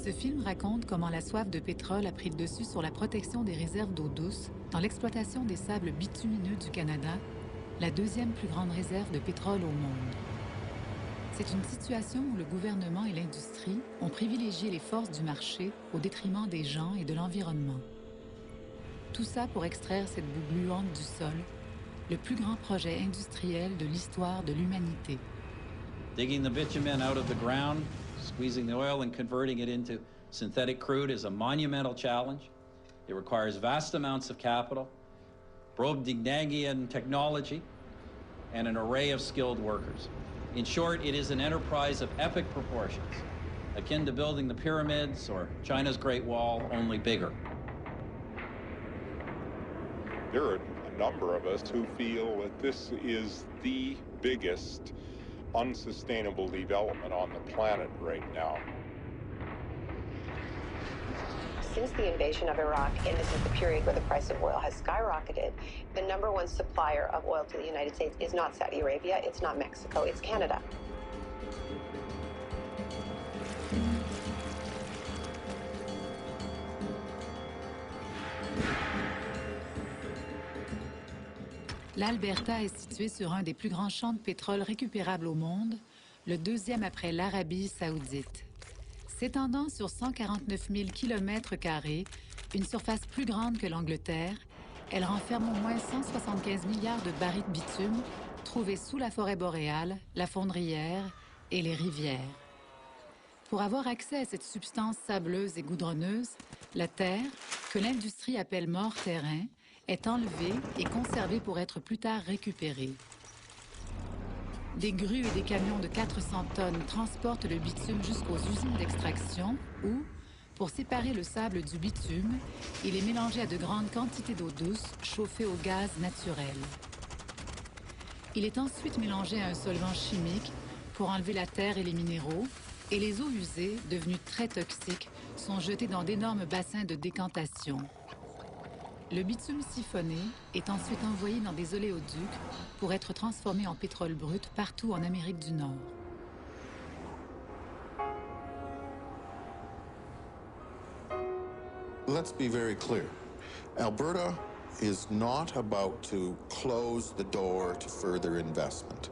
Ce film raconte comment la soif de pétrole a pris le dessus sur la protection des réserves d'eau douce dans l'exploitation des sables bitumineux du Canada, la deuxième plus grande réserve de pétrole au monde. C'est une situation où le gouvernement et l'industrie ont privilégié les forces du marché au détriment des gens et de l'environnement. Tout ça pour extraire cette boue gluante du sol, le plus grand projet industriel de l'histoire de l'humanité. Digging the bitumen out of the ground, squeezing the oil and converting it into synthetic crude is a monumental challenge. It requires vast amounts of capital, Brobdingnagian technology, and an array of skilled workers. In short, it is an enterprise of epic proportions, akin to building the pyramids or China's Great Wall, only bigger. There are a number of us who feel that this is the biggest unsustainable development on the planet right now. Since the invasion of Iraq, and this is the period where the price of oil has skyrocketed, the number one supplier of oil to the United States is not Saudi Arabia, it's not Mexico, it's Canada. L'Alberta est située sur un des plus grands champs de pétrole récupérables au monde, le deuxième après l'Arabie saoudite. S'étendant sur 149 000 km², une surface plus grande que l'Angleterre, elle renferme au moins 175 milliards de barils de bitume trouvés sous la forêt boréale, la fondrière et les rivières. Pour avoir accès à cette substance sableuse et goudronneuse, la terre, que l'industrie appelle mort-terrain, est enlevée et conservée pour être plus tard récupérée. Des grues et des camions de 400 tonnes transportent le bitume jusqu'aux usines d'extraction où, pour séparer le sable du bitume, il est mélangé à de grandes quantités d'eau douce chauffée au gaz naturel. Il est ensuite mélangé à un solvant chimique pour enlever la terre et les minéraux, et les eaux usées, devenues très toxiques, sont jetées dans d'énormes bassins de décantation. Le bitume siphonné est ensuite envoyé dans des oléoducs pour être transformé en pétrole brut partout en Amérique du Nord. Let's be very clear. Alberta is not about to close the door to further investment.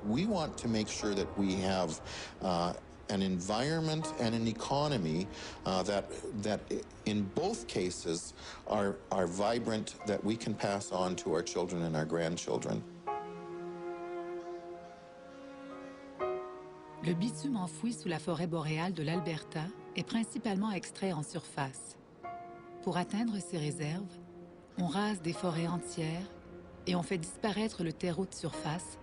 We want to make sure that we have an environment and an economy that in both cases are vibrant, that we can pass on to our children and our grandchildren. Le bitume enfoui sous la forêt boréale de l'Alberta est principalement extrait en surface. Pour atteindre ces réserves, on rase des forêts entières et on fait disparaître le terreau de surface,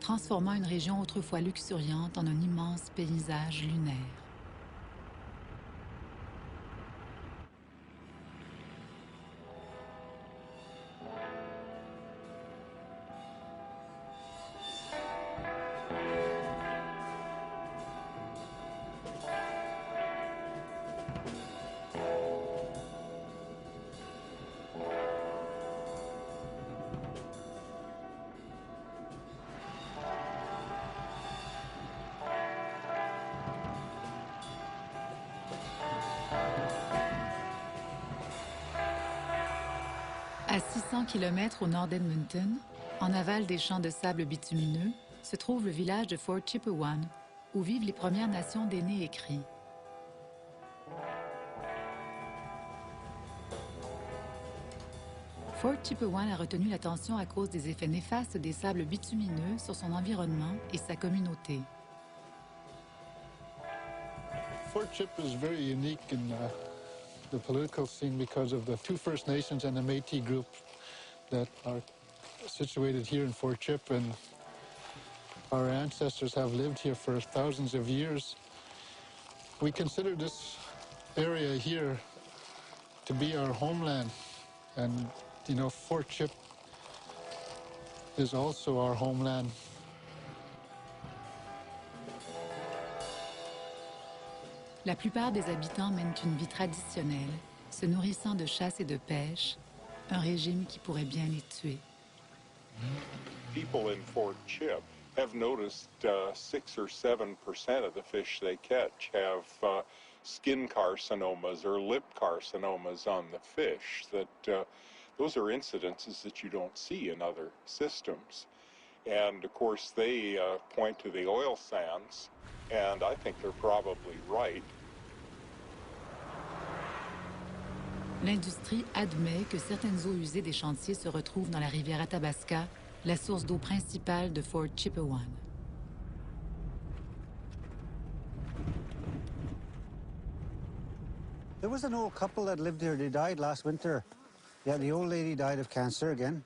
transformant une région autrefois luxuriante en un immense paysage lunaire. À 600 km au nord d'Edmonton, en aval des champs de sable bitumineux, se trouve le village de Fort Chipewyan, où vivent les Premières Nations des Nez écrits. Fort Chipewyan a retenu l'attention à cause des effets néfastes des sables bitumineux sur son environnement et sa communauté. Fort Chip is very unique in the political scene because of the two First Nations and the Métis group that are situated here in Fort Chip, and our ancestors have lived here for thousands of years. We consider this area here to be our homeland, and you know, Fort Chip is also our homeland. La plupart des habitants mènent une vie traditionnelle, se nourrissant de chasse et de pêche, un régime qui pourrait bien les tuer. People in Fort Chip have noticed 6 or 7% of the fish they catch have skin carcinomas or lip carcinomas on the fish, that those are incidences that you don't see in other systems. And of course they point to the oil sands, and I think they're probably right. L'industrie admet que certaines eaux usées des chantiers se retrouvent dans la rivière Athabasca, la source d'eau principale de Fort Chipewyan. There was an old couple that lived here. They died last winter. Yeah, the old lady died of cancer again,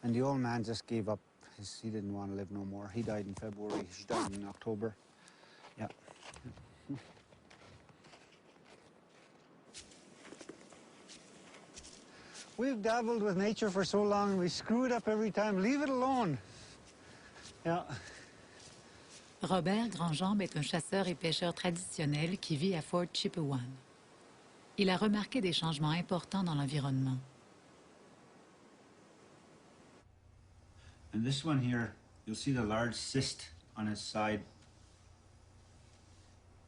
and the old man just gave up. He didn't want to live no more. He died in February. She died in October. Yeah. We've dabbled with nature for so long, and we screw it up every time. Leave it alone. Yeah. Robert Grandjambe est un chasseur et pêcheur traditionnel qui vit à Fort Chipewyan. Il a remarqué des changements importants dans l'environnement. And this one here, you'll see the large cyst on its side.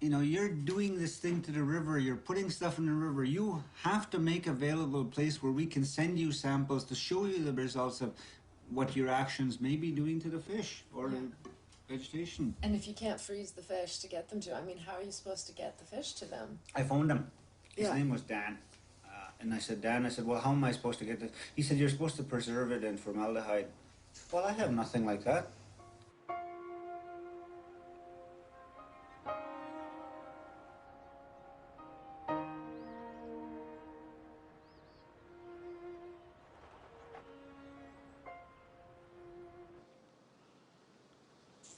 You know, you're doing this thing to the river, you're putting stuff in the river. You have to make available a place where we can send you samples to show you the results of what your actions may be doing to the fish or the vegetation. And if you can't freeze the fish to get them to, I mean, how are you supposed to get the fish to them? I phoned him. His name was Dan. And I said, Dan, well, how am I supposed to get this? He said, you're supposed to preserve it in formaldehyde. Well, I have nothing like that.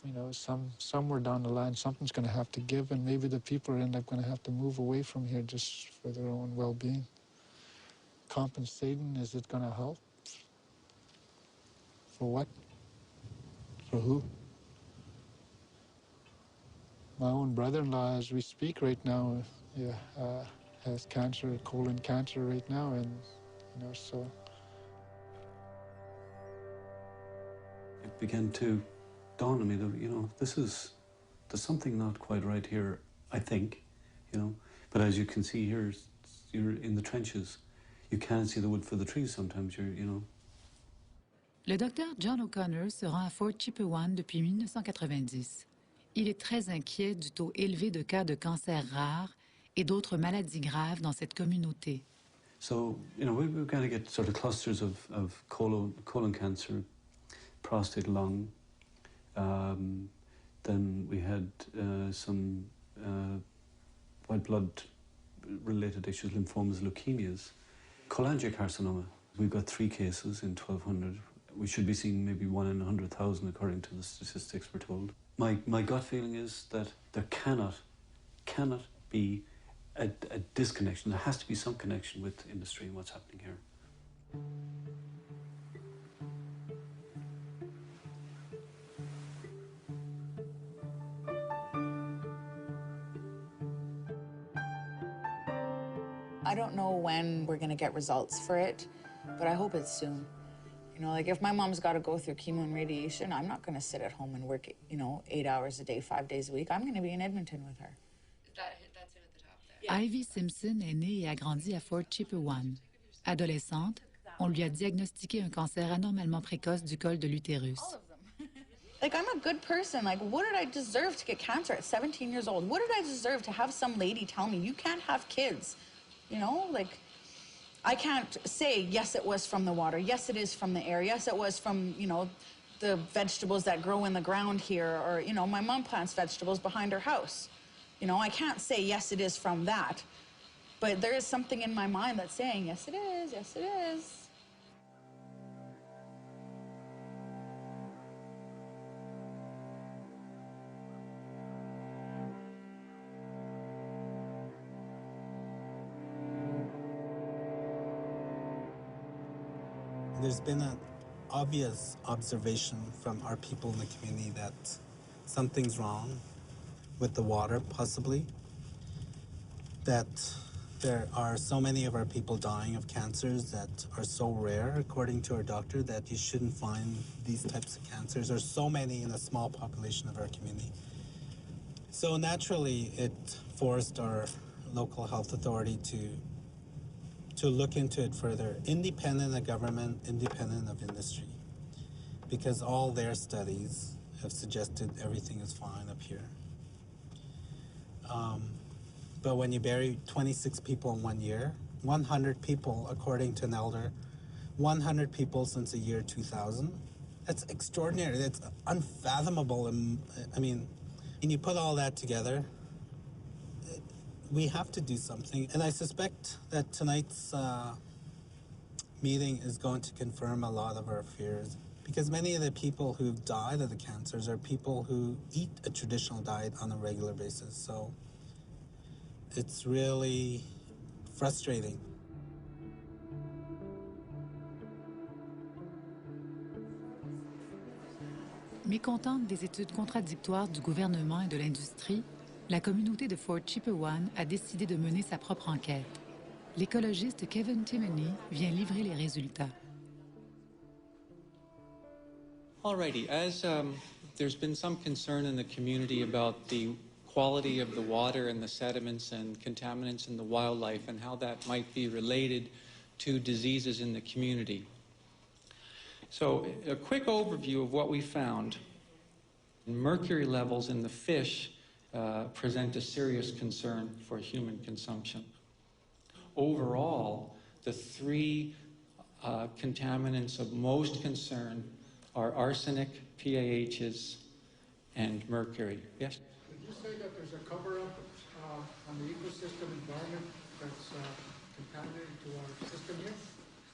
You know, somewhere down the line, something's going to have to give, and maybe the people end up going to have to move away from here just for their own well-being. Compensating, is it going to help? For what? For who? My own brother-in-law, as we speak right now, has cancer, colon cancer right now, and, you know, so. It began to dawn on me that, you know, there's something not quite right here, I think, you know. But as you can see here, you're in the trenches. You can't see the wood for the trees sometimes, you know. Le docteur John O'Connor se rend à Fort Chipewyan depuis 1990. Il est très inquiet du taux élevé de cas de cancer rares et d'autres maladies graves dans cette communauté. So, you know, we've got to get sort of clusters of colon cancer, prostate, lung. Then we had some white blood-related issues, lymphomas, leukemias. Cholangiocarcinoma, we've got 3 cases in 1,200. We should be seeing maybe 1 in 100,000 according to the statistics we're told. My gut feeling is that there cannot be a disconnection. There has to be some connection with industry and what's happening here. I don't know when we're gonna get results for it, but I hope it's soon. You know, like if my mom's got to go through chemo and radiation, I'm not gonna sit at home and work, you know, 8 hours a day, 5 days a week. I'm gonna be in Edmonton with her. That's him at the top there. Ivy Simpson est née et a grandi à Fort Chipewyan. Adolescente, on lui a diagnostiqué un cancer anormalement précoce du col de l'utérus. Like, I'm a good person. Like, what did I deserve to get cancer at 17 years old? What did I deserve to have some lady tell me, you can't have kids? You know, like, I can't say, yes, it was from the water. Yes, it is from the air. Yes, it was from, you know, the vegetables that grow in the ground here. Or, you know, my mom plants vegetables behind her house. You know, I can't say, yes, it is from that. But there is something in my mind that's saying, yes, it is. Yes, it is. There's been an obvious observation from our people in the community that something's wrong with the water, possibly. That there are so many of our people dying of cancers that are so rare, according to our doctor, that you shouldn't find these types of cancers. There's so many in a small population of our community. So naturally, it forced our local health authority to look into it further, independent of government, independent of industry, because all their studies have suggested everything is fine up here. But when you bury 26 people in 1 year, 100 people, according to an elder, 100 people since the year 2000, that's extraordinary. That's unfathomable. I mean, when you put all that together, we have to do something. And I suspect that tonight's meeting is going to confirm a lot of our fears, because many of the people who've died of the cancers are people who eat a traditional diet on a regular basis. So it's really frustrating. Mécontente des études contradictoires du gouvernement et de l'industrie, la communauté de Fort Chipewyan a décidé de mener sa propre enquête. L'écologiste Kevin Timoney vient livrer les résultats. Alrighty, as there's been some concern in the community about the quality of the water and the sediments and contaminants in the wildlife and how that might be related to diseases in the community. So a quick overview of what we found. Mercury levels in the fish present a serious concern for human consumption. Overall, the three contaminants of most concern are arsenic, PAHs, and mercury. Yes? Would you say that there's a cover-up on the ecosystem environment that's contaminated to our system here?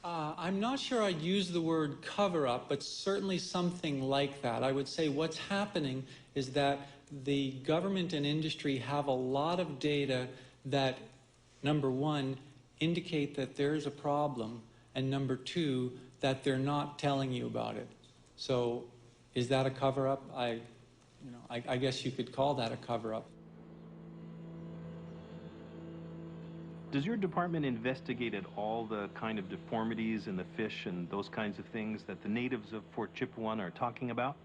I'm not sure I'd use the word cover-up, but certainly something like that. I would say what's happening is that the government and industry have a lot of data that, number one, indicate that there's a problem, and number two, that they're not telling you about it. So is that a cover-up? I guess you could call that a cover-up. Does your department investigate at all the kind of deformities in the fish and those kinds of things that the natives of Fort Chipewyan are talking about?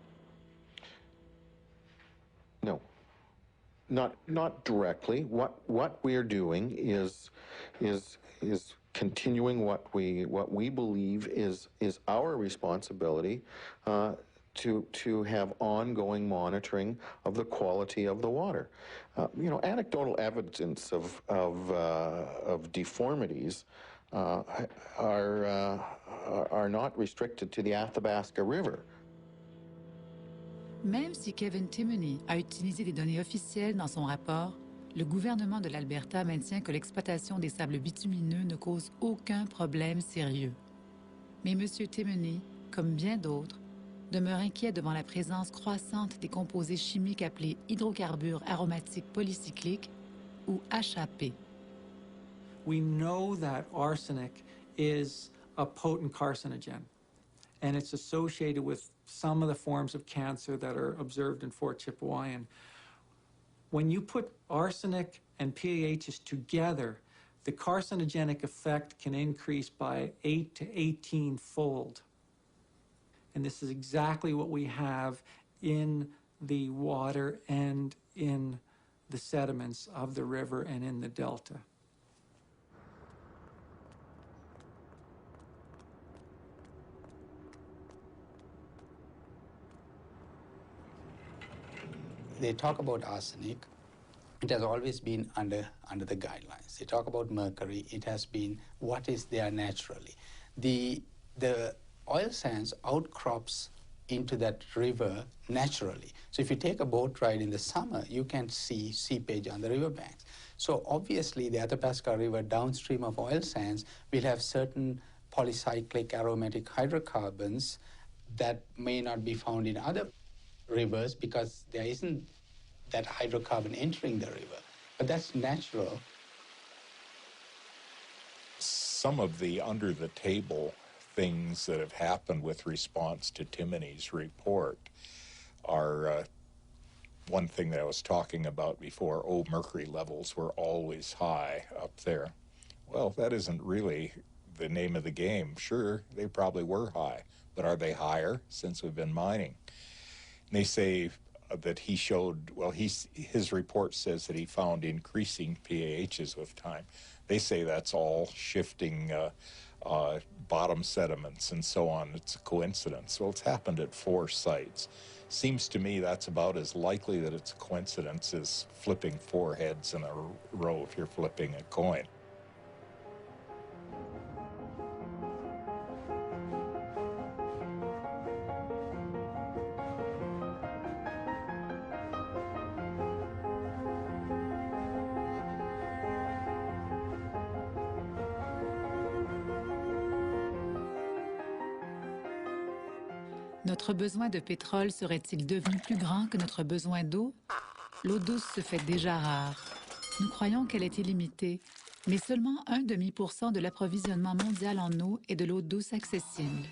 No, not directly. What we're doing is continuing what we believe is our responsibility to have ongoing monitoring of the quality of the water. Anecdotal evidence of deformities are not restricted to the Athabasca River. Même si Kevin Timoney a utilisé des données officielles dans son rapport, le gouvernement de l'Alberta maintient que l'exploitation des sables bitumineux ne cause aucun problème sérieux. Mais M. Timoney, comme bien d'autres, demeure inquiet devant la présence croissante des composés chimiques appelés hydrocarbures aromatiques polycycliques, ou HAP. We know that arsenic is a potent carcinogen, and it's associated with some of the forms of cancer that are observed in Fort Chipewyan. When you put arsenic and PAHs together, the carcinogenic effect can increase by 8 to 18-fold. And this is exactly what we have in the water and in the sediments of the river and in the delta. They talk about arsenic. It has always been under the guidelines. They talk about mercury. It has been what is there naturally. The oil sands outcrops into that river naturally. So if you take a boat ride in the summer, you can see seepage on the riverbanks. So obviously the Athabasca River downstream of oil sands will have certain polycyclic aromatic hydrocarbons that may not be found in other rivers because there isn't that hydrocarbon entering the river. But that's natural. Some of the under-the-table things that have happened with response to Timoney's report are one thing that I was talking about before. Mercury levels were always high up there. Well, that isn't really the name of the game. Sure, they probably were high, but are they higher since we've been mining? And they say that he showed, well, his report says that he found increasing PAHs with time. They say that's all shifting bottom sediments and so on. It's a coincidence. Well, it's happened at 4 sites. Seems to me that's about as likely that it's a coincidence as flipping 4 heads in a row if you're flipping a coin. Notre besoin de pétrole serait-il devenu plus grand que notre besoin d'eau? L'eau douce se fait déjà rare. Nous croyons qu'elle est illimitée, mais seulement 0,5% de l'approvisionnement mondial en eau est de l'eau douce accessible.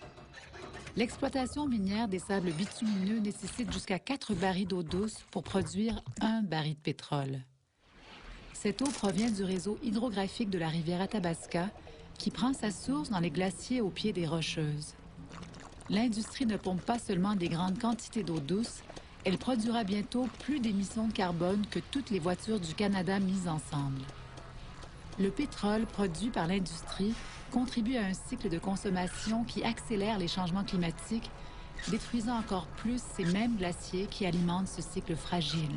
L'exploitation minière des sables bitumineux nécessite jusqu'à 4 barils d'eau douce pour produire 1 baril de pétrole. Cette eau provient du réseau hydrographique de la rivière Athabasca, qui prend sa source dans les glaciers au pied des Rocheuses. L'industrie ne pompe pas seulement des grandes quantités d'eau douce, elle produira bientôt plus d'émissions de carbone que toutes les voitures du Canada mises ensemble. Le pétrole produit par l'industrie contribue à un cycle de consommation qui accélère les changements climatiques, détruisant encore plus ces mêmes glaciers qui alimentent ce cycle fragile.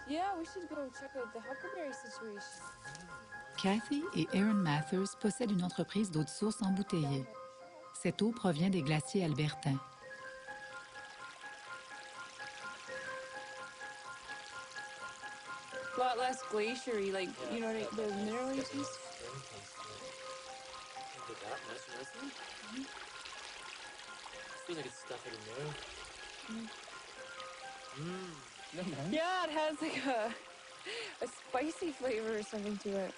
Yeah, we should go check out the huckleberry situation. Kathy et Aaron Mathers possèdent une entreprise d'eau de source embouteillée. Cette eau provient des glaciers albertains. A lot less glaciery, like, you know, the mineral taste. That much, honestly? Feels like it's stuffed in there. No, man. Yeah, it has like a spicy flavor or something to it.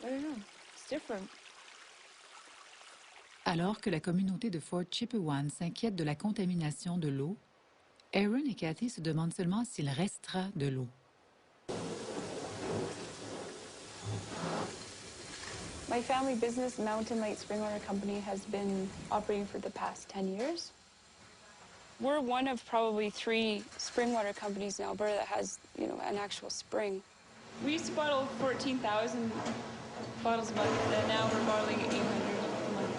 I don't know. It's different. Alors que la communauté de Fort Chipewyan s'inquiète de la contamination de l'eau, Aaron et Kathy se demandent seulement s'il restera de l'eau. My family business, Mountain Light Springwater Company, has been operating for the past 10 years. We're one of probably 3 springwater companies in Alberta that has, you know, an actual spring. We used to bottle 14,000 bottles a month, and now we're bottling 800 a month.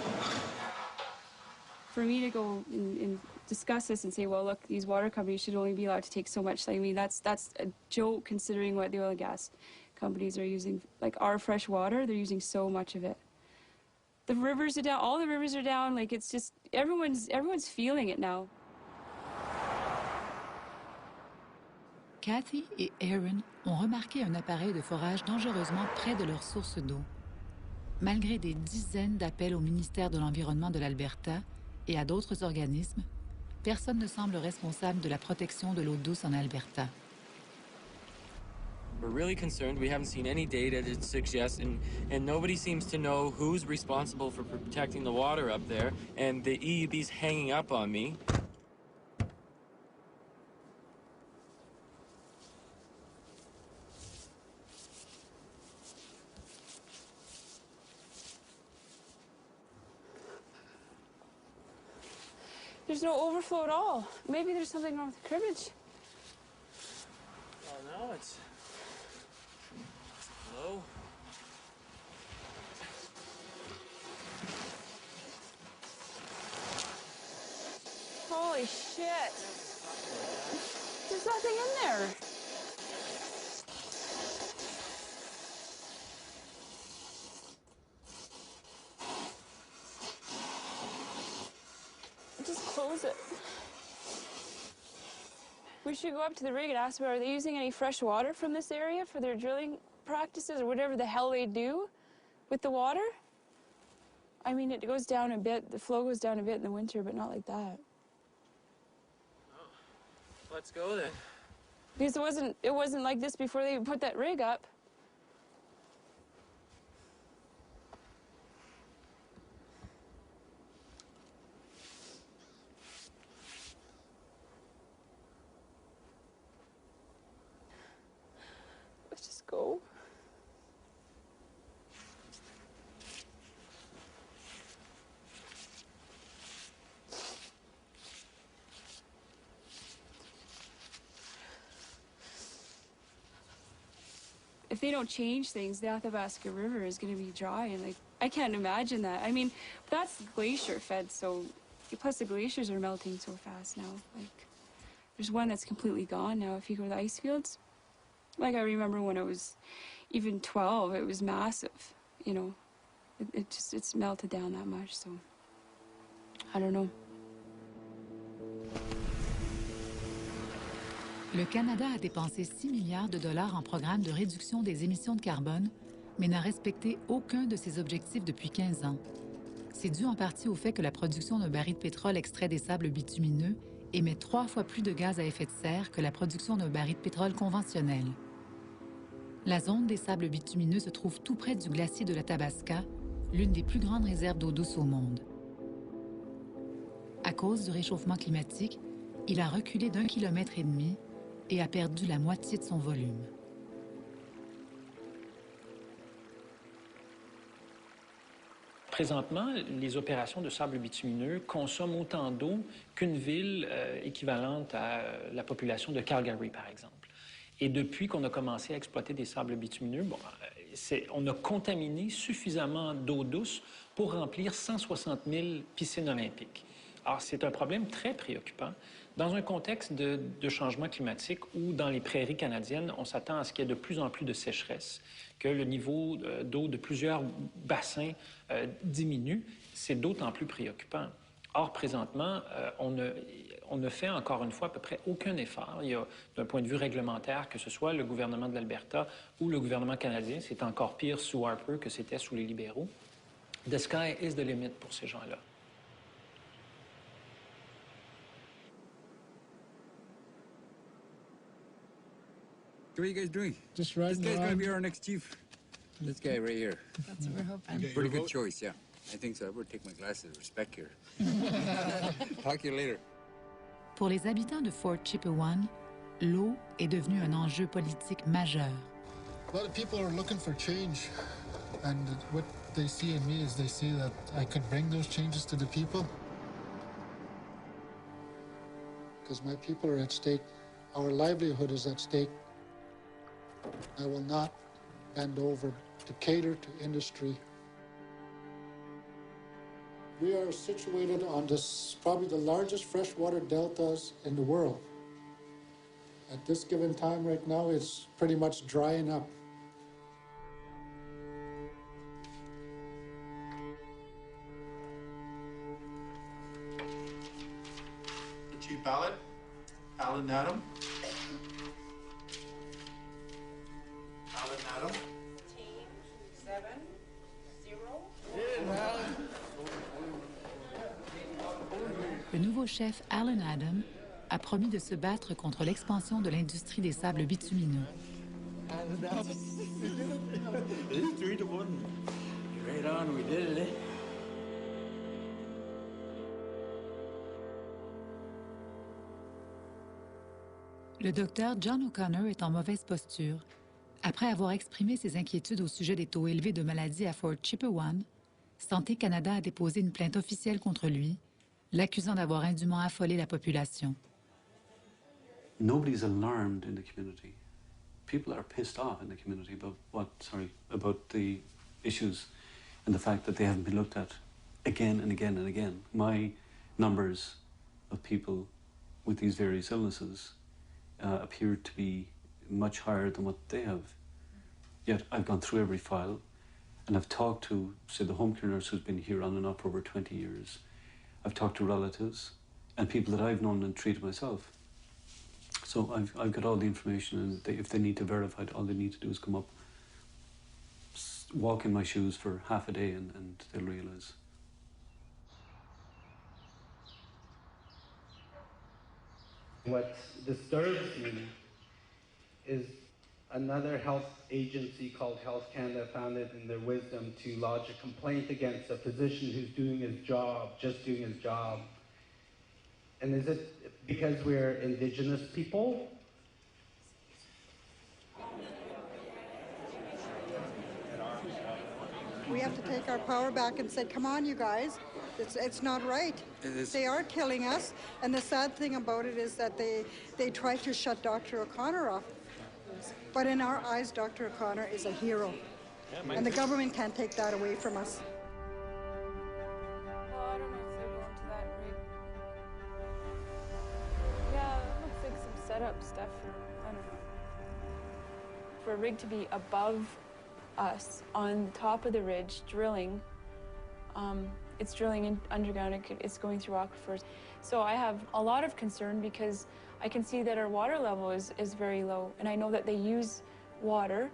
For me to go and discuss this and say, well, look, these water companies should only be allowed to take so much. I mean, that's a joke considering what the oil and gas companies are using. Like our fresh water, they're using so much of it. The rivers are down. All the rivers are down. Like it's just everyone's feeling it now. Kathy et Aaron ont remarqué un appareil de forage dangereusement près de leur source d'eau. Malgré des dizaines d'appels au ministère de l'Environnement de l'Alberta et à d'autres organismes, personne ne semble responsable de la protection de l'eau douce en Alberta. We're really concerned. We haven't seen any data that suggests, and nobody seems to know who's responsible for protecting the water up there, and the EUB's hanging up on me. There's no overflow at all. Maybe there's something wrong with the cribbage. Oh no, it's low. Holy shit. There's nothing in there. Just close it. We should go up to the rig and ask them, are they using any fresh water from this area for their drilling practices or whatever the hell they do with the water? I mean, it goes down a bit, the flow goes down a bit in the winter, but not like that. Oh, let's go then. Because it wasn't like this before they put that rig up. Let's just go. if they don't change things, the Athabasca River is going to be dry, and like I can't imagine that. I mean, that's glacier fed, so plus the glaciers are melting so fast now. Like there's one that's completely gone now. If you go to the ice fields, like I remember when I was even 12, it was massive. You know, it's melted down that much. So I don't know. Le Canada a dépensé 6 milliards de dollars en programme de réduction des émissions de carbone, mais n'a respecté aucun de ses objectifs depuis 15 ans. C'est dû en partie au fait que la production d'un baril de pétrole extrait des sables bitumineux émet 3 fois plus de gaz à effet de serre que la production d'un baril de pétrole conventionnel. La zone des sables bitumineux se trouve tout près du glacier de l'Athabasca, l'une des plus grandes réserves d'eau douce au monde. À cause du réchauffement climatique, il a reculé d'1,5 kilomètre et a perdu la moitié de son volume. Présentement, les opérations de sable bitumineux consomment autant d'eau qu'une ville équivalente à la population de Calgary, par exemple. Et depuis qu'on a commencé à exploiter des sables bitumineux, on a contaminé suffisamment d'eau douce pour remplir 160 000 piscines olympiques. Alors, c'est un problème très préoccupant. Dans un contexte de changement climatique où, dans les prairies canadiennes, on s'attend à ce qu'il y ait de plus en plus de sécheresse, que le niveau d'eau de plusieurs bassins diminue, c'est d'autant plus préoccupant. Or, présentement, on ne fait encore une fois à peu près aucun effort. Il y a, d'un point de vue réglementaire, que ce soit le gouvernement de l'Alberta ou le gouvernement canadien, c'est encore pire sous Harper que c'était sous les libéraux. The sky is the limit pour ces gens-là. What are you guys doing? Just riding This guy's going to around. be our next chief. This guy right here. That's what we're hoping. Pretty good choice, yeah. I think so. I would take my glasses. Respect here. Talk to you later. Pour les habitants de Fort Chipewyan, l'eau est devenue un enjeu politique majeur. A lot of people are looking for change, and what they see in me is they see that I could bring those changes to the people. Because my people are at stake. Our livelihood is at stake. I will not bend over to cater to industry. We are situated on this, probably the largest freshwater deltas in the world. At this given time right now, it's pretty much drying up. The chief ballot, Alan Adam. Alan Adam. Team 7-0. Le nouveau chef Alan Adam a promis de se battre contre l'expansion de l'industrie des sables bitumineux. It's 3-1. Right on, we did it, eh? Le docteur John O'Connor est en mauvaise posture. Après avoir exprimé ses inquiétudes au sujet des taux élevés de maladies à Fort Chipewyan, Santé Canada a déposé une plainte officielle contre lui, l'accusant d'avoir indûment affolé la population. Nobody's alarmed in the community. People are pissed off in the community about the issues and the fact that they haven't been looked at again and again and again. My numbers of people with these various illnesses appear to be much higher than what they have. Yet I've gone through every file and I've talked to, say, the home care nurse who's been here on and off for over 20 years. I've talked to relatives and people that I've known and treated myself. So I've got all the information, and if they need to verify it, all they need to do is come up, walk in my shoes for half a day, and they'll realise. What disturbs me is another health agency called Health Canada found it in their wisdom to lodge a complaint against a physician who's doing his job, just doing his job. And is it because we're Indigenous people? We have to take our power back and say, come on, you guys, it's not right. They are killing us. And the sad thing about it is that they tried to shut Dr. O'Connor off. emissions. But in our eyes, Dr. O'Connor is a hero. Yeah, and the government can't take that away from us. Well, I don't know if they're going to that rig. Yeah, it looks like some setup stuff. I don't know. For a rig to be above us on top of the ridge drilling, it's drilling in underground, it's going through aquifers. So I have a lot of concern because I can see that our water level is very low, and I know that they use water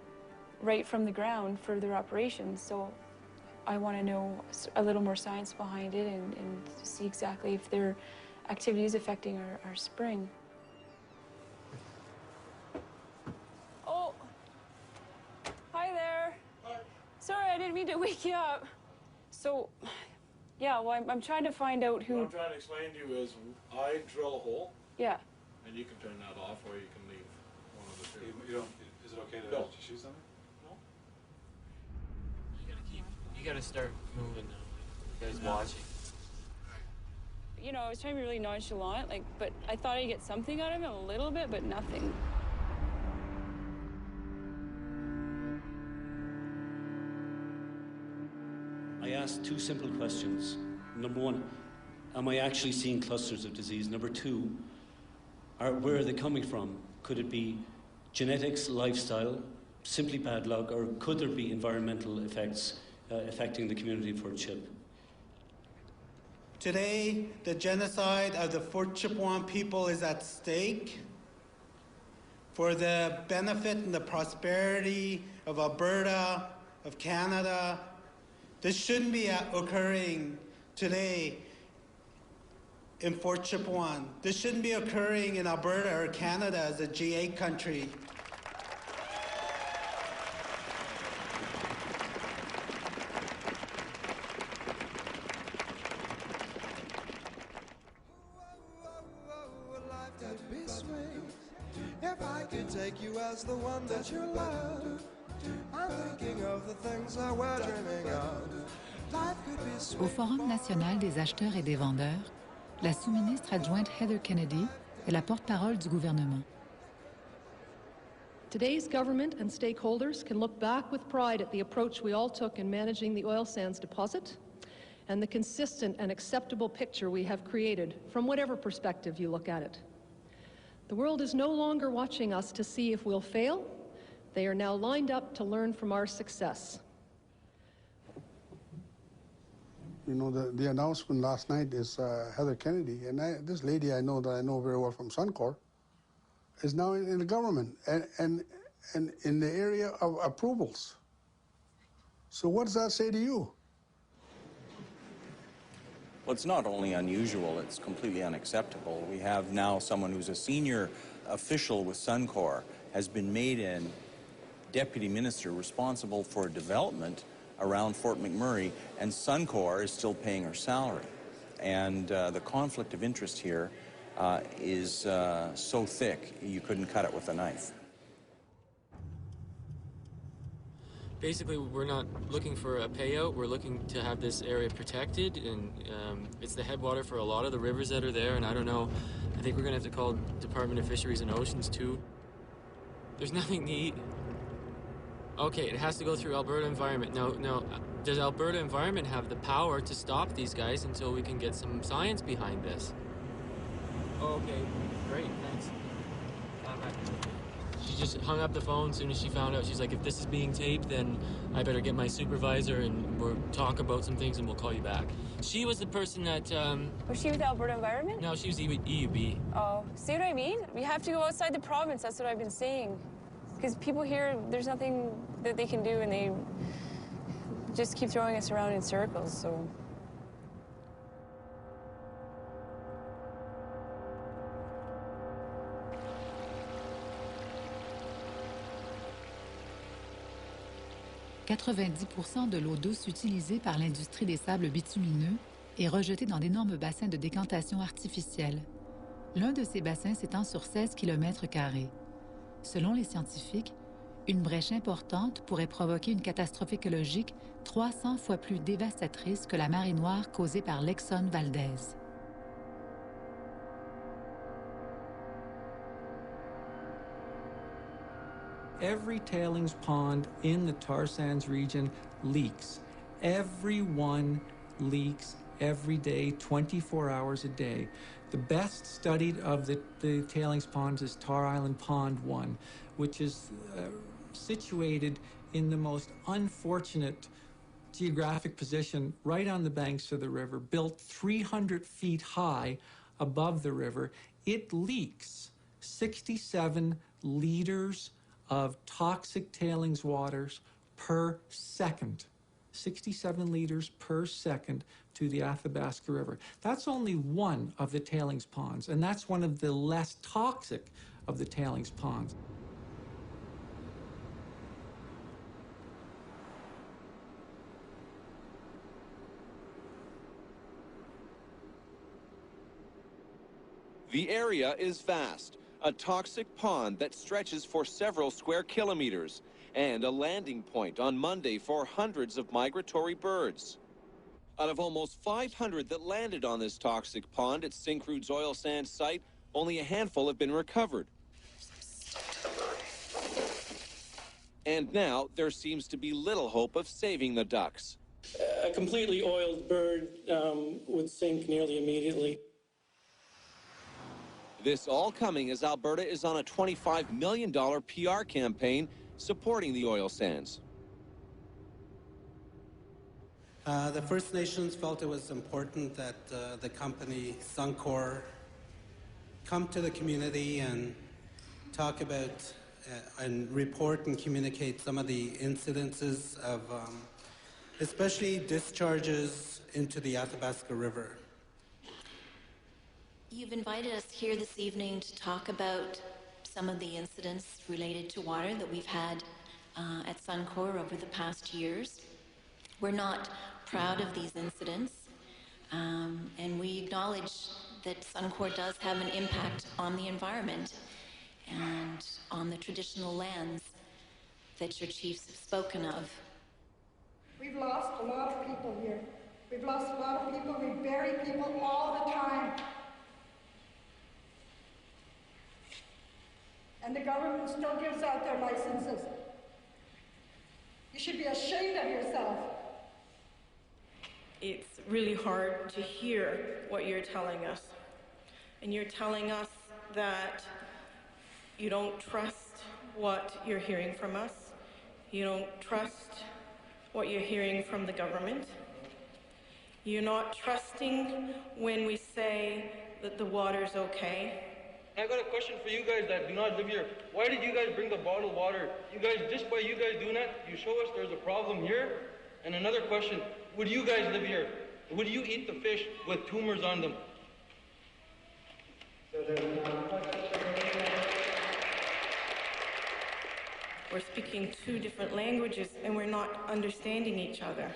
right from the ground for their operations. So I want to know a little more science behind it and see exactly if their activity is affecting our spring. Oh, hi there. Hi. Sorry, I didn't mean to wake you up. So, yeah, well, I'm trying to find out who... What I'm trying to explain to you is I drill a hole. Yeah. And you can turn that off or you can leave one of the two. You don't, is it okay to shoot something? No. You gotta start moving now. You guys watching. You know, I was trying to be really nonchalant, but I thought I'd get something out of him, a little bit, but nothing. I asked two simple questions. Number one, am I actually seeing clusters of disease? Number two, where are they coming from? Could it be genetics, lifestyle, simply bad luck, or could there be environmental effects affecting the community of Fort Chip? Today, the genocide of the Fort Chipewyan people is at stake for the benefit and the prosperity of Alberta, of Canada. This shouldn't be occurring today in Fort Chipewyan. This shouldn't be occurring in Alberta or Canada as a G8 country. If I could take you as the one that you love, I'm thinking of the things I were dreaming of. Life could be sweet. Au Forum national des acheteurs et des vendeurs, la sous-ministre adjointe Heather Kennedy est la porte-parole du gouvernement. Today's government and stakeholders can look back with pride at the approach we all took in managing the oil sands deposit and the consistent and acceptable picture we have created from whatever perspective you look at it. The world is no longer watching us to see if we'll fail. They are now lined up to learn from our success. You know, the announcement last night is Heather Kennedy, and this lady I know very well from Suncor, is now in the government and in the area of approvals. So what does that say to you? Well, it's not only unusual, it's completely unacceptable. We have now someone who's a senior official with Suncor, has been made in deputy minister responsible for development around Fort McMurray, and Suncor is still paying her salary. And the conflict of interest here is so thick, you couldn't cut it with a knife. Basically, we're not looking for a payout. We're looking to have this area protected, and it's the headwater for a lot of the rivers that are there, and I don't know, I think we're going to have to call Department of Fisheries and Oceans, too. There's nothing to eat. Okay, it has to go through Alberta Environment. Now, does Alberta Environment have the power to stop these guys until we can get some science behind this? Okay, great, thanks. She just hung up the phone as soon as she found out. She's like, if this is being taped, then I better get my supervisor and we'll talk about some things and we'll call you back. She was the person that... Was she with Alberta Environment? No, she was EUB. Oh, see what I mean? We have to go outside the province, that's what I've been saying. Because people here, there's nothing that they can do and they just keep throwing us around in circles, so... « 90% de l'eau douce utilisée par l'industrie des sables bitumineux est rejetée dans d'énormes bassins de décantation artificiels. L'un de ces bassins s'étend sur 16 km². Selon les scientifiques, une brèche importante pourrait provoquer une catastrophe écologique 300 fois plus dévastatrice que la marée noire causée par l'Exxon Valdez. Every tailings pond in the tar sands region leaks. Every one leaks every day, 24 hours a day. The best studied of the tailings ponds is Tar Island Pond 1, which is situated in the most unfortunate geographic position right on the banks of the river, built 300 feet high above the river. It leaks 67 liters of toxic tailings waters per second. 67 liters per second to the Athabasca River. That's only one of the tailings ponds, and that's one of the less toxic of the tailings ponds. The area is vast, a toxic pond that stretches for several square kilometers, and a landing point on Monday for hundreds of migratory birds. Out of almost 500 that landed on this toxic pond at Syncrude's oil sands site, only a handful have been recovered. And now there seems to be little hope of saving the ducks. A completely oiled bird would sink nearly immediately. This all coming as Alberta is on a $25 million PR campaign supporting the oil sands. The First Nations felt it was important that the company Suncor come to the community and talk about and report and communicate some of the incidences of especially discharges into the Athabasca River. You've invited us here this evening to talk about some of the incidents related to water that we've had at Suncor over the past years. We're not proud of these incidents, and we acknowledge that Suncor does have an impact on the environment and on the traditional lands that your chiefs have spoken of. We've lost a lot of people here. We've lost a lot of people. We bury people all the time. And the government still gives out their licenses. You should be ashamed of yourself. It's really hard to hear what you're telling us. And you're telling us that you don't trust what you're hearing from us. You don't trust what you're hearing from the government. You're not trusting when we say that the water's okay. I got a question for you guys that do not live here. Why did you guys bring the bottled water? You guys, just by you guys doing that, you show us there's a problem here. And another question, would you guys live here? Would you eat the fish with tumors on them? We're speaking two different languages and we're not understanding each other.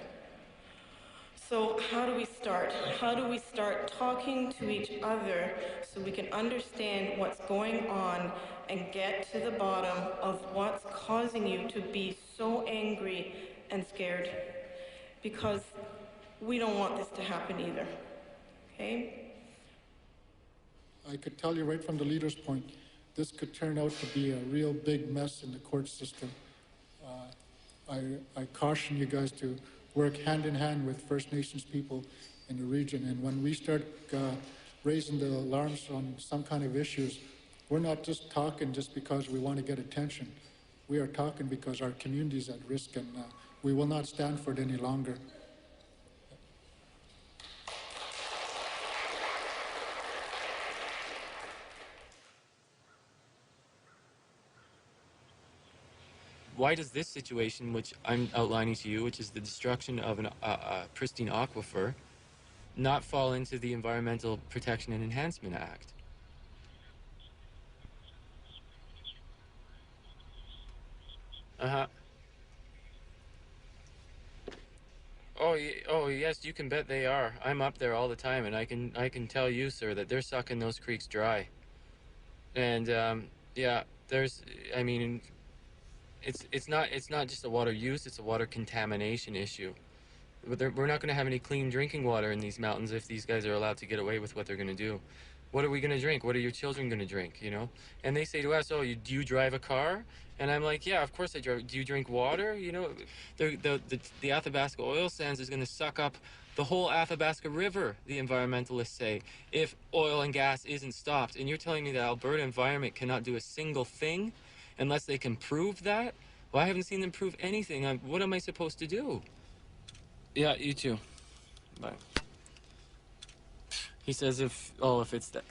So how do we start? How do we start talking to each other so we can understand what's going on and get to the bottom of what's causing you to be so angry and scared? Because we don't want this to happen either, okay? I could tell you right from the leader's point, this could turn out to be a real big mess in the court system. I caution you guys to work hand in hand with First Nations people in the region. And when we start raising the alarms on some kind of issues, we're not just talking just because we want to get attention. We are talking because our community is at risk, and we will not stand for it any longer. Why does this situation, which I'm outlining to you, which is the destruction of a pristine aquifer, not fall into the Environmental Protection and Enhancement Act? Oh, yes, you can bet they are. I'm up there all the time, and I can tell you, sir, that they're sucking those creeks dry. And yeah, I mean, it's not just a water use; it's a water contamination issue. We're not going to have any clean drinking water in these mountains if these guys are allowed to get away with what they're going to do. what are we going to drink? What are your children going to drink, you know? And they say to us, oh, do you drive a car? And I'm like, yeah, of course I drive. Do you drink water? You know, the Athabasca oil sands is going to suck up the whole Athabasca River, the environmentalists say, if oil and gas isn't stopped. And you're telling me that Alberta environment cannot do a single thing unless they can prove that? Well, I haven't seen them prove anything. What am I supposed to do? Yeah, you too. Bye. He says if it's that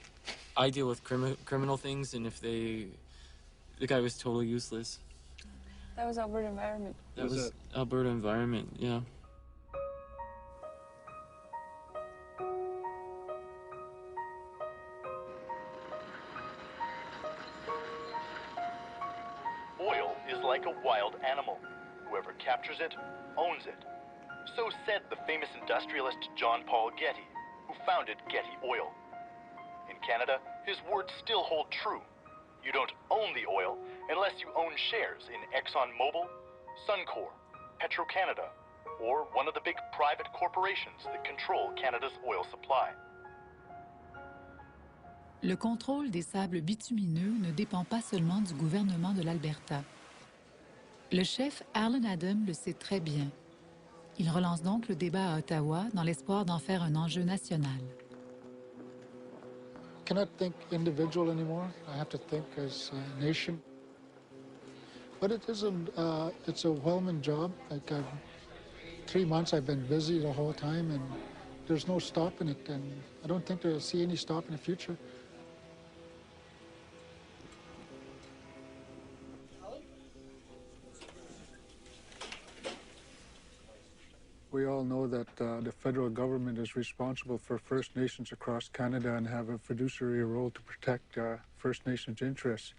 I deal with criminal things, and if the guy was totally useless. That was Alberta Environment. That was Alberta Environment, yeah. Oil is like a wild animal. Whoever captures it, owns it. So said the famous industrialist John Paul Getty, who founded Getty Oil. In Canada, his words still hold true. You don't own the oil unless you own shares in ExxonMobil, Suncor, Petro-Canada, or one of the big private corporations that control Canada's oil supply. Le contrôle des sables bitumineux ne dépend pas seulement du gouvernement de l'Alberta. Le chef Arlen Adam le sait très bien. Il relance donc le débat à Ottawa dans l'espoir d'en faire un enjeu national. I cannot think individual anymore. I have to think as a nation. But it isn't, it's a whelming job. Like 3 months I've been busy the whole time, and there's no stopping it, and I don't think they'll see any stop in the future. We all know that the federal government is responsible for First Nations across Canada and have a fiduciary role to protect First Nations interests,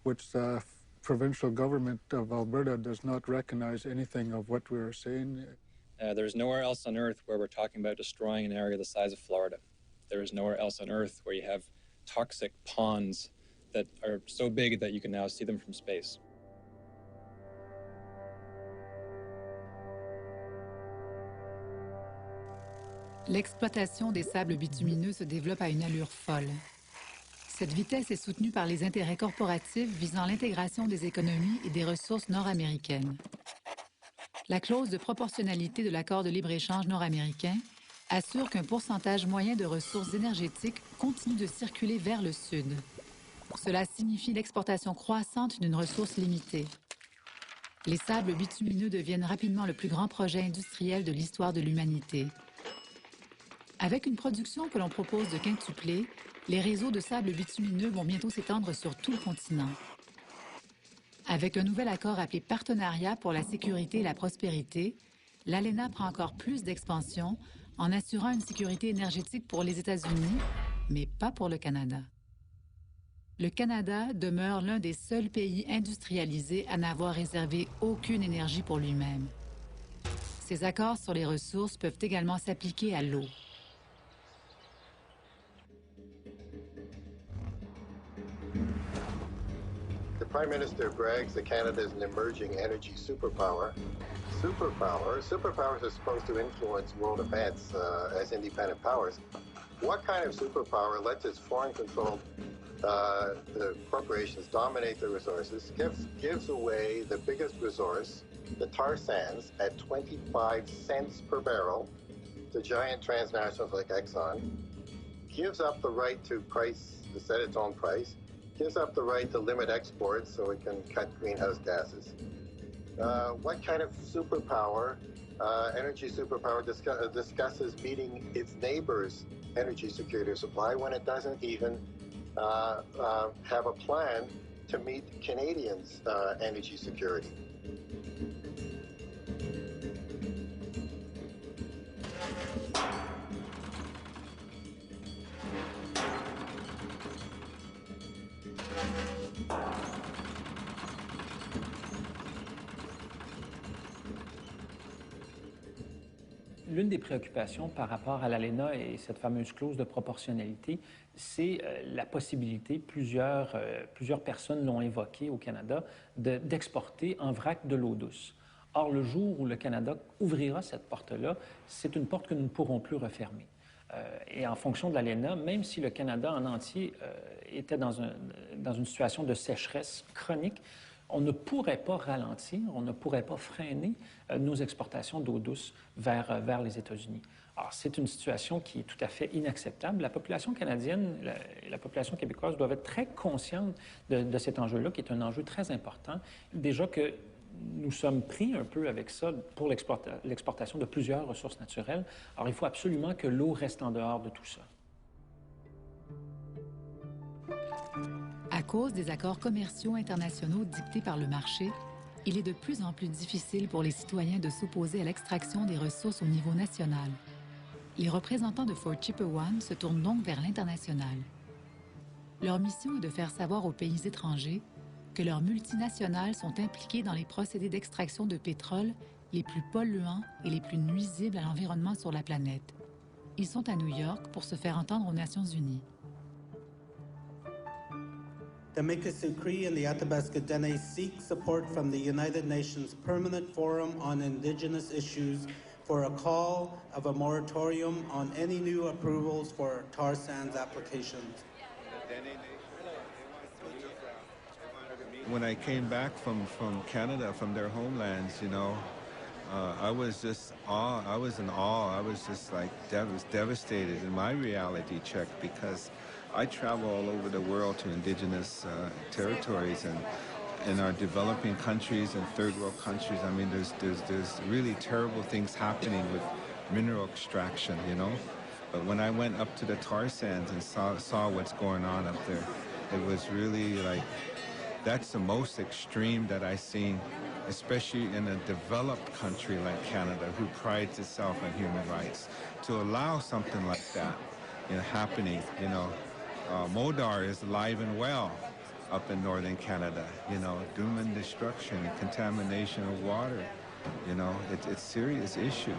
which the provincial government of Alberta does not recognize anything of what we were saying. There's nowhere else on Earth where we're talking about destroying an area the size of Florida. There is nowhere else on Earth where you have toxic ponds that are so big that you can now see them from space. L'exploitation des sables bitumineux se développe à une allure folle. Cette vitesse est soutenue par les intérêts corporatifs visant l'intégration des économies et des ressources nord-américaines. La clause de proportionnalité de l'accord de libre-échange nord-américain assure qu'un pourcentage moyen de ressources énergétiques continue de circuler vers le sud. Cela signifie l'exportation croissante d'une ressource limitée. Les sables bitumineux deviennent rapidement le plus grand projet industriel de l'histoire de l'humanité. Avec une production que l'on propose de quintupler, les réseaux de sables bitumineux vont bientôt s'étendre sur tout le continent. Avec un nouvel accord appelé Partenariat pour la sécurité et la prospérité, l'ALENA prend encore plus d'expansion en assurant une sécurité énergétique pour les États-Unis, mais pas pour le Canada. Le Canada demeure l'un des seuls pays industrialisés à n'avoir réservé aucune énergie pour lui-même. Ces accords sur les ressources peuvent également s'appliquer à l'eau. The Prime Minister brags that Canada is an emerging energy superpower. Superpowers are supposed to influence world events as independent powers. What kind of superpower lets its foreign-controlled corporations dominate the resources, gives away the biggest resource, the tar sands, at 25 cents per barrel to giant transnationals like Exxon, gives up the right to set its own price, gives up the right to limit exports so it can cut greenhouse gases. What kind of superpower, energy superpower, discusses meeting its neighbors' energy security supply when it doesn't even have a plan to meet Canadians' energy security? L'une des préoccupations par rapport à l'ALENA et cette fameuse clause de proportionnalité, c'est la possibilité, plusieurs personnes l'ont évoqué au Canada, d'exporter en vrac de l'eau douce. Or, le jour où le Canada ouvrira cette porte-là, c'est une porte que nous ne pourrons plus refermer. Et en fonction de l'ALENA, même si le Canada en entier était dans une situation de sécheresse chronique, on ne pourrait pas ralentir, on ne pourrait pas freiner nos exportations d'eau douce vers les États-Unis. Alors, c'est une situation qui est tout à fait inacceptable. La population canadienne et la population québécoise doivent être très conscientes de cet enjeu-là, qui est un enjeu très important. Déjà que nous sommes pris un peu avec ça pour l'exportation de plusieurs ressources naturelles. Alors, il faut absolument que l'eau reste en dehors de tout ça. À cause des accords commerciaux internationaux dictés par le marché, il est de plus en plus difficile pour les citoyens de s'opposer à l'extraction des ressources au niveau national. Les représentants de For Chippewa se tournent donc vers l'international. Leur mission est de faire savoir aux pays étrangers que leurs multinationales sont impliquées dans les procédés d'extraction de pétrole les plus polluants et les plus nuisibles à l'environnement sur la planète. Ils sont à New York pour se faire entendre aux Nations Unies. The Mikisew Cree and the Athabasca Dene seek support from the United Nations Permanent Forum on Indigenous Issues for a call of a moratorium on any new approvals for tar sands applications. When I came back from Canada, from their homelands, you know, I was just I was in awe. I was just like devastated in my reality check, because I travel all over the world to indigenous territories and in our developing countries and third world countries. I mean, there's really terrible things happening with mineral extraction, you know. But when I went up to the tar sands and saw what's going on up there, it was really like, that's the most extreme that I've seen, especially in a developed country like Canada, who prides itself on human rights. To allow something like that, you know, happening, you know, Modar is alive and well up in northern Canada, you know, doom and destruction and contamination of water, you know, it's a serious issue.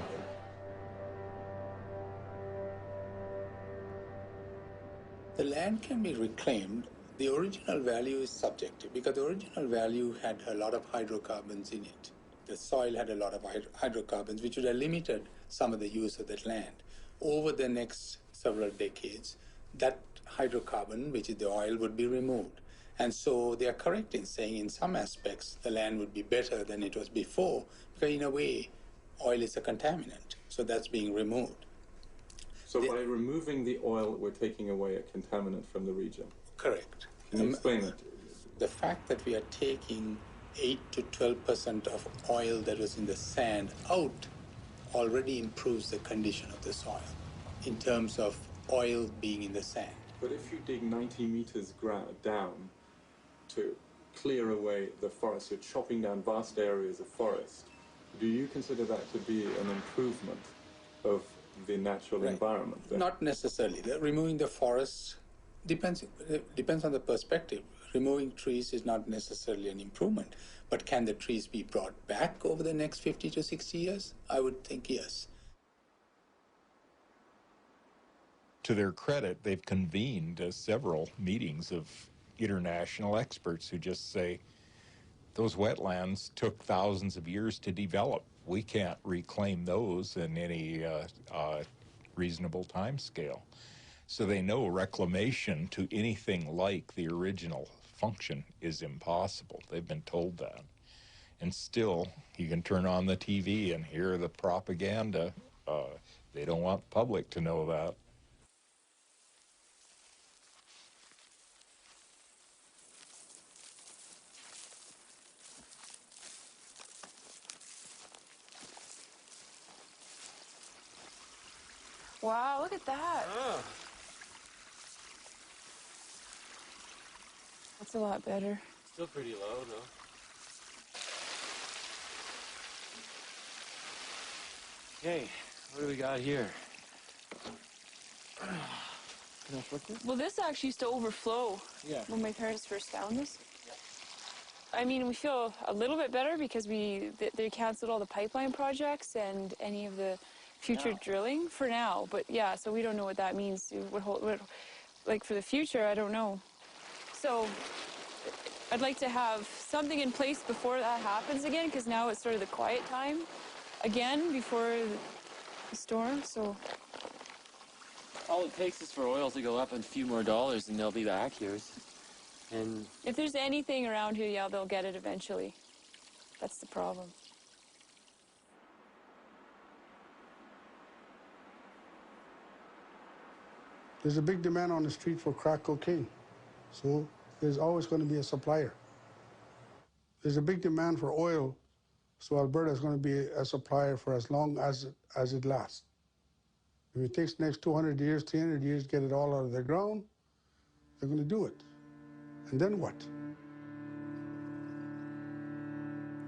The land can be reclaimed. The original value is subjective, because the original value had a lot of hydrocarbons in it. The soil had a lot of hydrocarbons, which would have limited some of the use of that land. Over the next several decades, that hydrocarbon, which is the oil, would be removed. And so they are correct in saying in some aspects the land would be better than it was before, because in a way oil is a contaminant, so that's being removed. So by removing the oil, we're taking away a contaminant from the region? Correct. Can you explain that? The fact that we are taking 8 to 12% of oil that was in the sand out already improves the condition of the soil in terms of oil being in the sand. But if you dig 90 meters down to clear away the forest, you're chopping down vast areas of forest, do you consider that to be an improvement of the natural environment then? Not necessarily. Removing the forests depends on the perspective. Removing trees is not necessarily an improvement, but can the trees be brought back over the next 50 to 60 years? I would think yes. To their credit, they've convened several meetings of international experts who just say, those wetlands took thousands of years to develop. We can't reclaim those in any reasonable time scale. So they know reclamation to anything like the original function is impossible. They've been told that. And still, you can turn on the TV and hear the propaganda. They don't want the public to know that. Wow, look at that. Oh. That's a lot better. Still pretty low, though. Okay, what do we got here? Can I flip this? Well, this actually used to overflow when my parents first found this. I mean, we feel a little bit better because they canceled all the pipeline projects and any of the future drilling for now. But yeah, so we don't know what that means. Like for the future, I don't know. So I'd like to have something in place before that happens again, because now it's sort of the quiet time again before the storm. So all it takes is for oil to go up a few more dollars and they'll be back here. And if there's anything around here, yeah, they'll get it eventually. That's the problem. There's a big demand on the street for crack cocaine, so there's always going to be a supplier. There's a big demand for oil, so Alberta is going to be a supplier for as long as it lasts. If it takes the next 200 years, 300 years to get it all out of the ground, they're going to do it. And then what?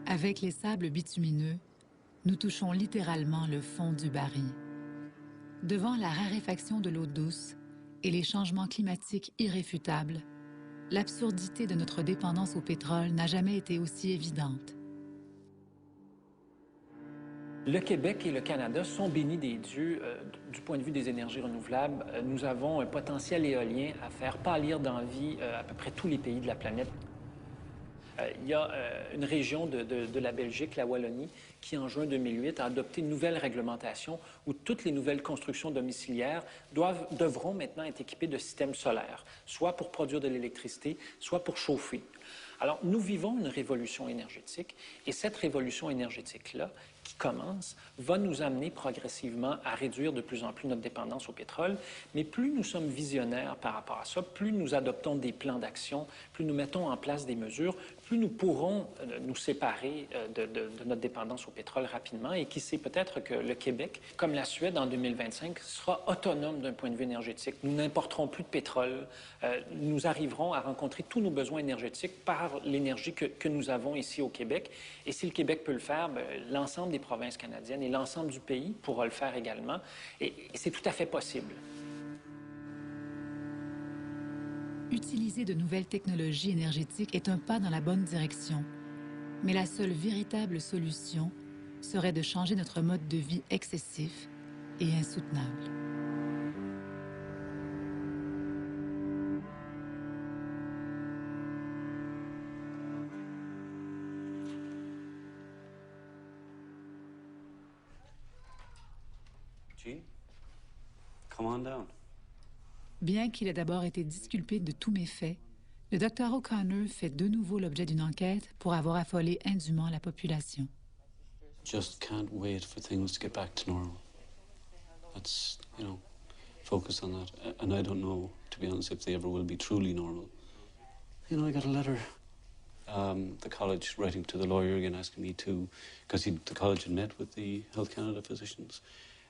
Avec les sables bitumineux, nous touchons littéralement le fond du baril. Devant la raréfaction de l'eau douce et les changements climatiques irréfutables, l'absurdité de notre dépendance au pétrole n'a jamais été aussi évidente. Le Québec et le Canada sont bénis des dieux du point de vue des énergies renouvelables. Nous avons un potentiel éolien à faire pâlir d'envie à peu près tous les pays de la planète. Il y a une région de la Belgique, la Wallonie, qui en juin 2008 a adopté une nouvelle réglementation où toutes les nouvelles constructions domiciliaires devront maintenant être équipées de systèmes solaires, soit pour produire de l'électricité, soit pour chauffer. Alors, nous vivons une révolution énergétique et cette révolution énergétique-là, qui commence, va nous amener progressivement à réduire de plus en plus notre dépendance au pétrole. Mais plus nous sommes visionnaires par rapport à ça, plus nous adoptons des plans d'action, plus nous mettons en place des mesures, plus nous pourrons nous séparer de notre dépendance au pétrole rapidement. Et qui sait, peut-être que le Québec, comme la Suède en 2025, sera autonome d'un point de vue énergétique. Nous n'importerons plus de pétrole. Nous arriverons à rencontrer tous nos besoins énergétiques par l'énergie que nous avons ici au Québec. Et si le Québec peut le faire, l'ensemble des provinces canadiennes et l'ensemble du pays pourra le faire également. Et c'est tout à fait possible. Utiliser de nouvelles technologies énergétiques est un pas dans la bonne direction. Mais la seule véritable solution serait de changer notre mode de vie excessif et insoutenable. Come on down. Bien qu'il ait d'abord été disculpé de tous méfaits, le Dr O'Connor fait de nouveau l'objet d'une enquête pour avoir affolé indûment la population. Just can't wait for things to get back to normal. Let's, focus on that. And I don't know, to be honest, if they ever will be truly normal. I got a letter. The college writing to the lawyer again, asking me to, because the college had met with the Health Canada physicians,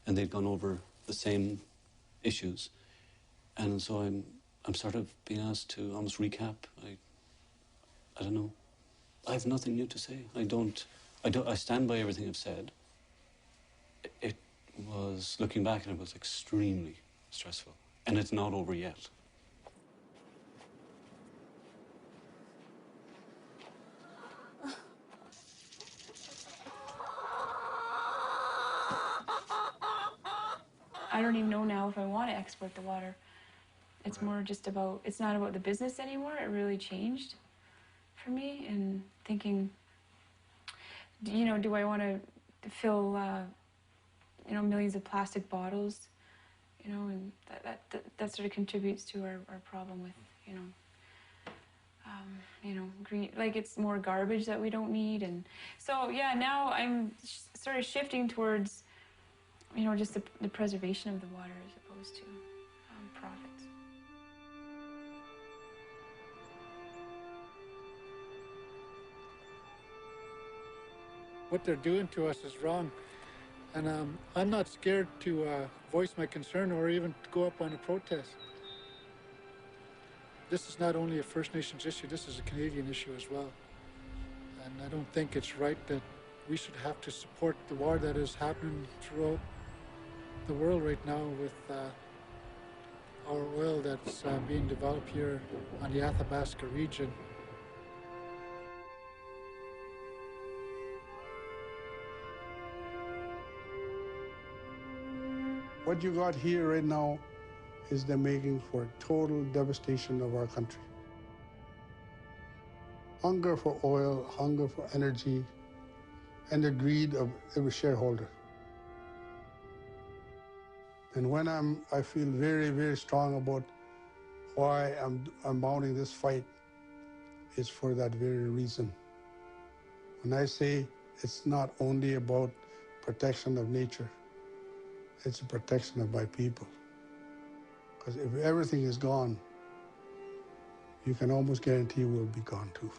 and they'd gone over the same issues. And so I'm sort of being asked to almost recap. I don't know. I have nothing new to say. I stand by everything I've said. It was, looking back, and it was extremely stressful. And it's not over yet. I don't even know now if I want to export the water. It's more just about, it's not about the business anymore. It really changed for me, and thinking, do I want to fill, millions of plastic bottles, and that sort of contributes to our problem with, green, like it's more garbage that we don't need. And so, yeah, now I'm sort of shifting towards, just the preservation of the water as opposed to profits. What they're doing to us is wrong. And I'm not scared to voice my concern or even to go up on a protest. This is not only a First Nations issue, this is a Canadian issue as well. And I don't think it's right that we should have to support the war that is happening throughout the world right now with our oil that's being developed here on the Athabasca region. What you got here right now is the making for total devastation of our country. Hunger for oil, hunger for energy, and the greed of every shareholder. And when I feel very, very strong about why I'm mounting this fight, it's for that very reason. When I say it's not only about protection of nature, it's a protection of my people. Because if everything is gone, you can almost guarantee we'll be gone too.